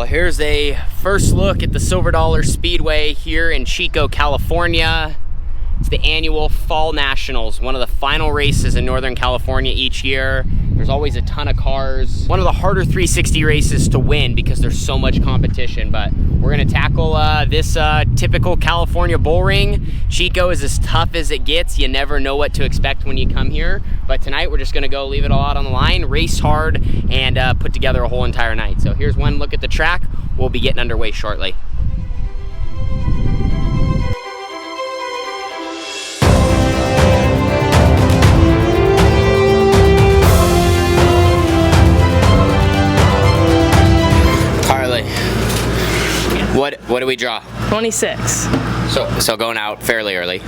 Here's a first look at the Silver Dollar Speedway here in Chico, California. It's the annual Fall Nationals, one of the final races in Northern California each year. There's always a ton of cars. One of the harder 360 races to win because there's so much competition, but we're gonna tackle this typical California bull ring. Chico is as tough as it gets. You never know what to expect when you come here. But tonight we're just gonna go leave it all out on the line, race hard, and put together a whole entire night. So here's one look at the track. We'll be getting underway shortly. What do we draw? 26. So going out fairly early.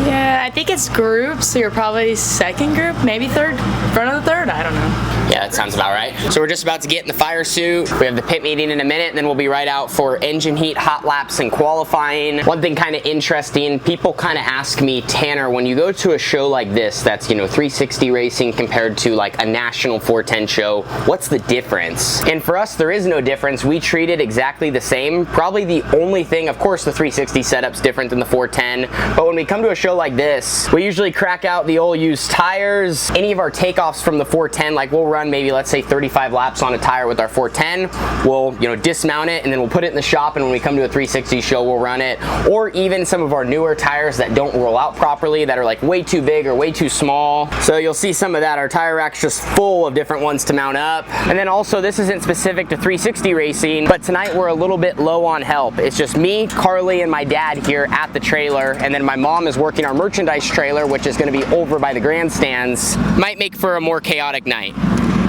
Yeah, I think it's groups, so you're probably second group, maybe third, front of the third, I don't know. Yeah, that sounds about right. So we're just about to get in the fire suit. We have the pit meeting in a minute, and then we'll be right out for engine heat, hot laps, and qualifying. One thing kind of interesting, people kind of ask me, Tanner, when you go to a show like this, that's, you know, 360 racing compared to like a national 410 show, what's the difference? And for us, there is no difference. We treat it exactly the same. Probably the only thing, of course, the 360 setup's different than the 410, but when we come to a show like this, we usually crack out the old used tires. Any of our takeoffs from the 410, like we'll run maybe, let's say, 35 laps on a tire with our 410. We'll, you know, dismount it and then we'll put it in the shop, and when we come to a 360 show, we'll run it. Or even some of our newer tires that don't roll out properly, that are like way too big or way too small. So you'll see some of that. Our tire rack's just full of different ones to mount up. And then also, this isn't specific to 360 racing, but tonight we're a little bit low on help. It's just me, Carly, and my dad here at the trailer, and then my mom is working our merchandise trailer, which is going to be over by the grandstands. Might make for a more chaotic night.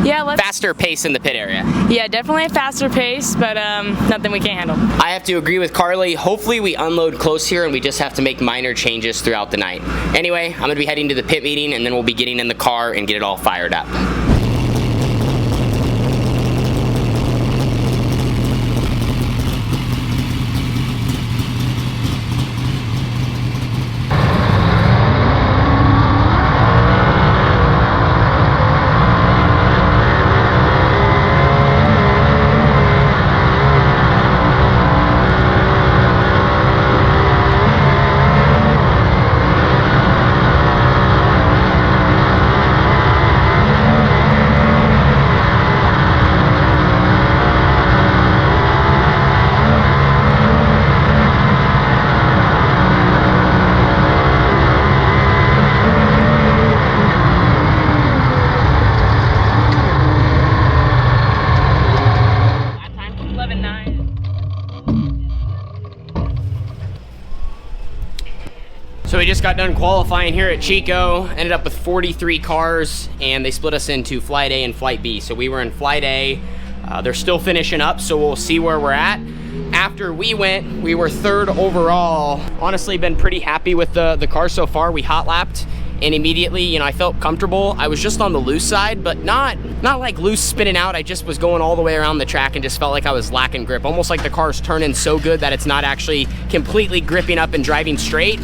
Yeah, faster pace in the pit area. Yeah, definitely a faster pace, but nothing we can't handle. I have to agree with Carly. Hopefully we unload close here and we just have to make minor changes throughout the night. Anyway, I'm gonna be heading to the pit meeting, and then we'll be getting in the car and get it all fired up. So we just got done qualifying here at Chico, ended up with 43 cars, and they split us into Flight A and Flight B. So we were in Flight A. They're still finishing up, so we'll see where we're at. After we went, we were third overall. Honestly, been pretty happy with the car so far. We hot lapped, and immediately, you know, I felt comfortable. I was just on the loose side, but not like loose spinning out. I just was going all the way around the track and just felt like I was lacking grip. Almost like the car's turning so good that it's not actually completely gripping up and driving straight.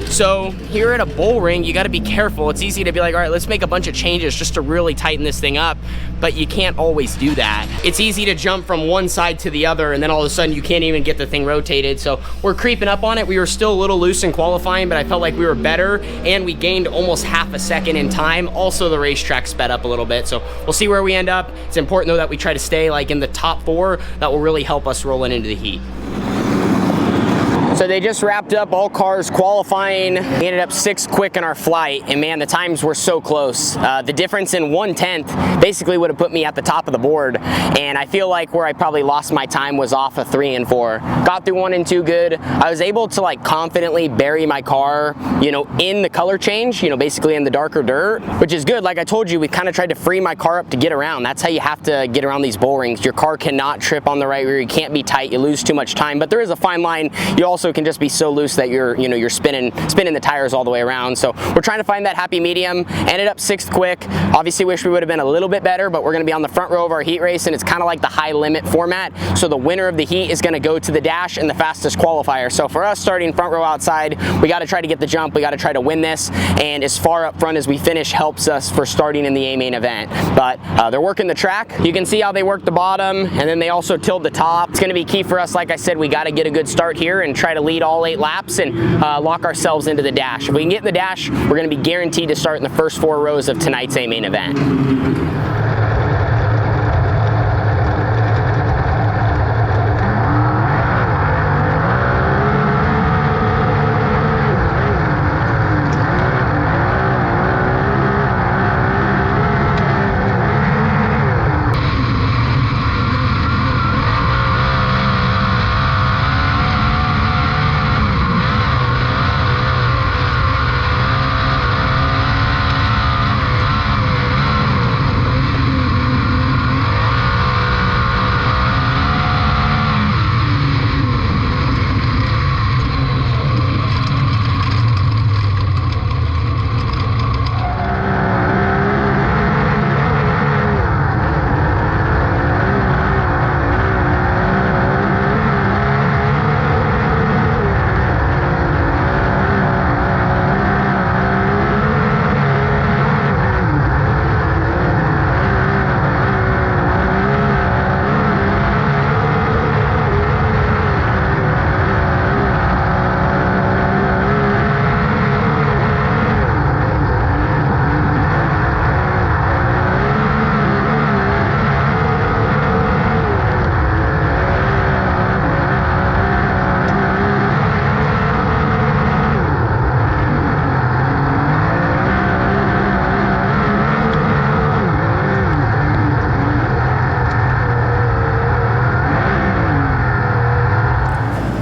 So here at a bull ring, you gotta be careful. It's easy to be like, all right, let's make a bunch of changes just to really tighten this thing up, but you can't always do that. It's easy to jump from one side to the other, and then all of a sudden you can't even get the thing rotated. So we're creeping up on it. We were still a little loose in qualifying, but I felt like we were better, and we gained almost half a second in time. Also, the racetrack sped up a little bit, so we'll see where we end up. It's important though that we try to stay like in the top 4. That will really help us rolling into the heat. So they just wrapped up all cars qualifying. We ended up 6th quick in our flight, and man, the times were so close. The difference in 1/10 basically would have put me at the top of the board, and I feel like where I probably lost my time was off of 3 and 4. Got through 1 and 2 good. I was able to like confidently bury my car, you know, in the color change, you know, basically in the darker dirt, which is good. Like I told you, we kind of tried to free my car up to get around. That's how you have to get around these bull rings. Your car cannot trip on the right rear. You can't be tight. You lose too much time, but there is a fine line. You also also can just be so loose that you're spinning the tires all the way around. So we're trying to find that happy medium. Ended up 6th quick. Obviously wish we would have been a little bit better, but we're going to be on the front row of our heat race, and it's kind of like the high limit format. So the winner of the heat is going to go to the dash and the fastest qualifier. So for us starting front row outside, we got to try to get the jump. We got to try to win this, and as far up front as we finish helps us for starting in the A main event. But they're working the track. You can see how they work the bottom, and then they also tilled the top. It's going to be key for us. Like I said, we got to get a good start here and try to lead all 8 laps and lock ourselves into the dash. If we can get in the dash, we're going to be guaranteed to start in the first 4 rows of tonight's A main event.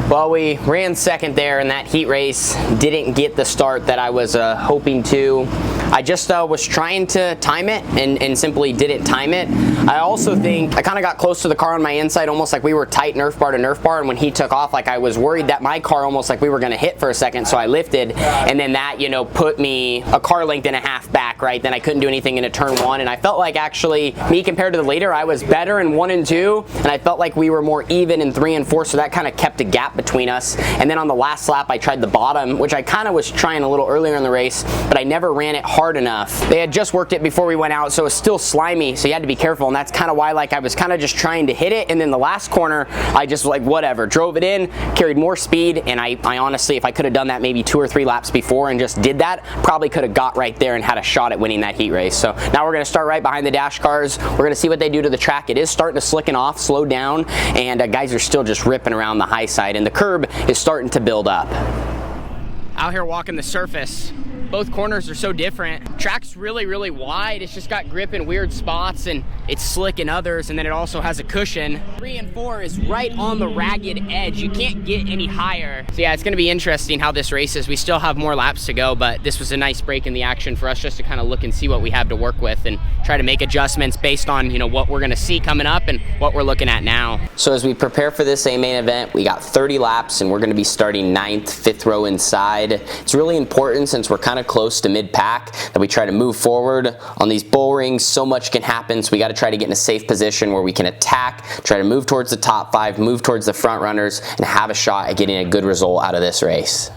Well, we ran second there in that heat race. Didn't get the start that I was hoping to. I just was trying to time it and simply didn't time it. I also think I kind of got close to the car on my inside, almost like we were tight Nerf bar to Nerf bar, and when he took off, like I was worried that my car almost like we were going to hit for a second, so I lifted, and then that, you know, put me a car length and a half back, right? Then I couldn't do anything into turn 1, and I felt like actually, me compared to the leader, I was better in 1 and 2, and I felt like we were more even in 3 and 4, so that kind of kept a gap between us. And then on the last lap, I tried the bottom, which I kind of was trying a little earlier in the race, but I never ran it hard enough. They had just worked it before we went out, so it was still slimy, so you had to be careful, and that's kind of why, like, I was kind of just trying to hit it, and then the last corner, I just, like, whatever, drove it in, carried more speed, and I honestly, if I could have done that maybe 2 or 3 laps before and just did that, probably could have got right there and had a shot at winning that heat race. So now we're going to start right behind the dash cars. We're going to see what they do to the track. It is starting to slicken off, slow down, and guys are still just ripping around the high side, and the curb is starting to build up. Out here walking the surface. Both corners are so different. Track's really, really wide. It's just got grip in weird spots, and it's slick in others, and then it also has a cushion. 3 and 4 is right on the ragged edge. You can't get any higher. So yeah, it's gonna be interesting how this race is. We still have more laps to go, but this was a nice break in the action for us just to kind of look and see what we have to work with and try to make adjustments based on, you know, what we're gonna see coming up and what we're looking at now. So as we prepare for this A main event, we got 30 laps, and we're gonna be starting 9th, 5th row inside. It's really important, since we're kind of close to mid-pack, that we try to move forward. On these bull rings, so much can happen, so we got to try to get in a safe position where we can attack, try to move towards the top 5, move towards the front runners, and have a shot at getting a good result out of this race.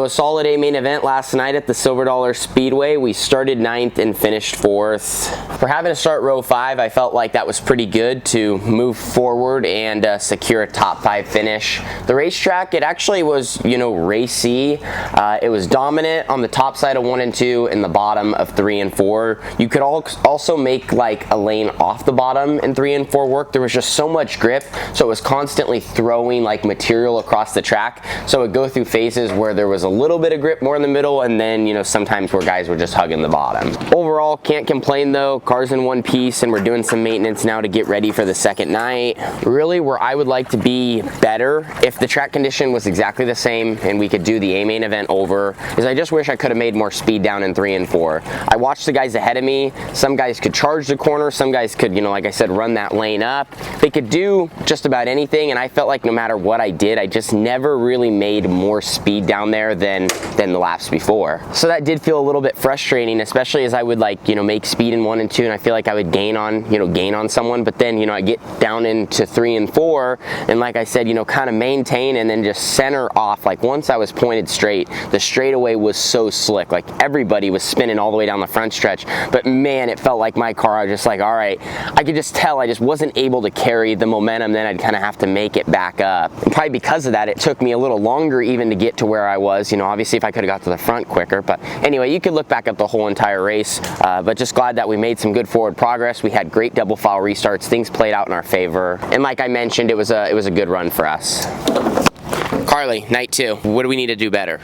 a solid A main event last night at the Silver Dollar Speedway. We started 9th and finished 4th. For having to start row 5, I felt like that was pretty good to move forward and secure a top 5 finish. The racetrack, it actually was, you know, racy. It was dominant on the top side of 1 and 2 and the bottom of 3 and 4. You could also make like a lane off the bottom in 3 and 4 work. There was just so much grip, so it was constantly throwing like material across the track. So it would go through phases where there was a little bit of grip more in the middle, and then, you know, sometimes where guys were just hugging the bottom. Overall, can't complain though. Car's in one piece, and we're doing some maintenance now to get ready for the second night. Really, where I would like to be better, if the track condition was exactly the same and we could do the A main event over, is I just wish I could have made more speed down in 3 and 4. I watched the guys ahead of me. Some guys could charge the corner, some guys could, you know, like I said, run that lane up. They could do just about anything, and I felt like no matter what I did, I just never really made more speed down there than the laps before. So that did feel a little bit frustrating, especially as I would, like, you know, make speed in 1 and 2, and I feel like I would gain on someone, but then, you know, I get down into 3 and 4, and like I said, you know, kind of maintain and then just center off. Like once I was pointed straight, the straightaway was so slick. Like everybody was spinning all the way down the front stretch, but man, it felt like my car, I was just like, all right, I could just tell I just wasn't able to carry the momentum, then I'd kind of have to make it back up. And probably because of that, it took me a little longer even to get to where I was. You know, obviously if I could have got to the front quicker, but anyway, you could look back at the whole entire race, but just glad that we made some good forward progress. We had great double file restarts. Things played out in our favor, and like I mentioned, it was a good run for us. Carly, night 2. What do we need to do better?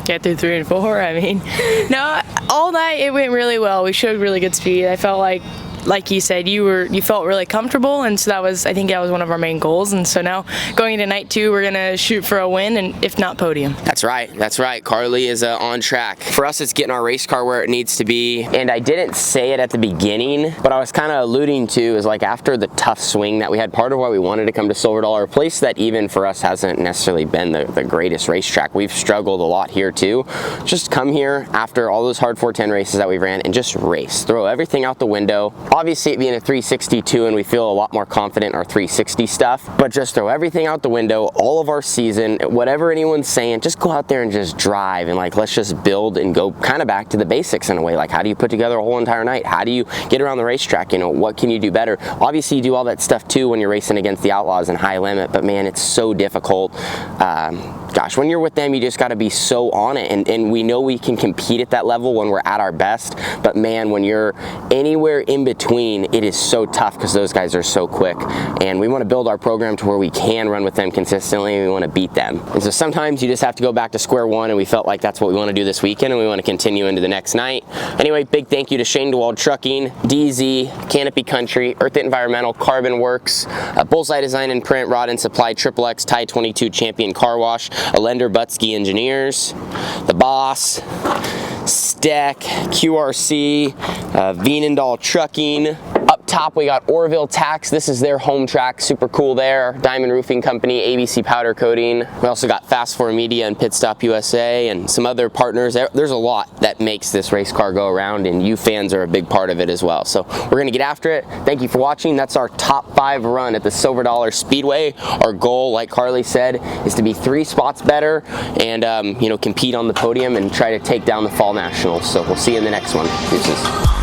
Get through 3 and 4. I mean, no, all night it went really well. We showed really good speed. I felt like you said, you felt really comfortable, and so I think that was one of our main goals. And so now going into night 2, we're gonna shoot for a win, and if not, podium. That's right. Carly is on track. For us, it's getting our race car where it needs to be. And I didn't say it at the beginning, but I was kind of alluding to is like after the tough swing that we had, part of why we wanted to come to Silver Dollar, a place that even for us hasn't necessarily been the greatest racetrack. We've struggled a lot here too. Just come here after all those hard 410 races that we ran and just race. Throw everything out the window. Obviously it being a 362, and we feel a lot more confident in our 360 stuff, but just throw everything out the window, all of our season, whatever anyone's saying, just go out there and just drive, and like let's just build and go kind of back to the basics in a way. Like, how do you put together a whole entire night? How do you get around the racetrack? You know, what can you do better? Obviously you do all that stuff too when you're racing against the Outlaws and high limit, but man, it's so difficult. Gosh, when you're with them, you just got to be so on it, and we know we can compete at that level when we're at our best, but man, when you're anywhere in between, it is so tough because those guys are so quick, and we want to build our program to where we can run with them consistently, and we want to beat them. And so sometimes you just have to go back to square one, and we felt like that's what we want to do this weekend, and we want to continue into the next night. Anyway, big thank you to Shane DeWald Trucking, DZ, Canopy Country, Earth Environmental, Carbon Works, Bullseye Design and Print, Rod and Supply, Triple X, Tie 22 Champion Car Wash, Alender Butsky Engineers, The Boss, Steck, QRC, Veenendahl Trucking. Up top we got Orville Tax. This is their home track, super cool there. Diamond Roofing Company, ABC Powder Coating. We also got Fast 4 Media and Pit Stop USA and some other partners. There's a lot that makes this race car go around, and you fans are a big part of it as well. So we're gonna get after it. Thank you for watching. That's our top 5 run at the Silver Dollar Speedway. Our goal, like Carly said, is to be 3 spots better and you know, compete on the podium and try to take down the Fall Nationals. So we'll see you in the next one. Deuces.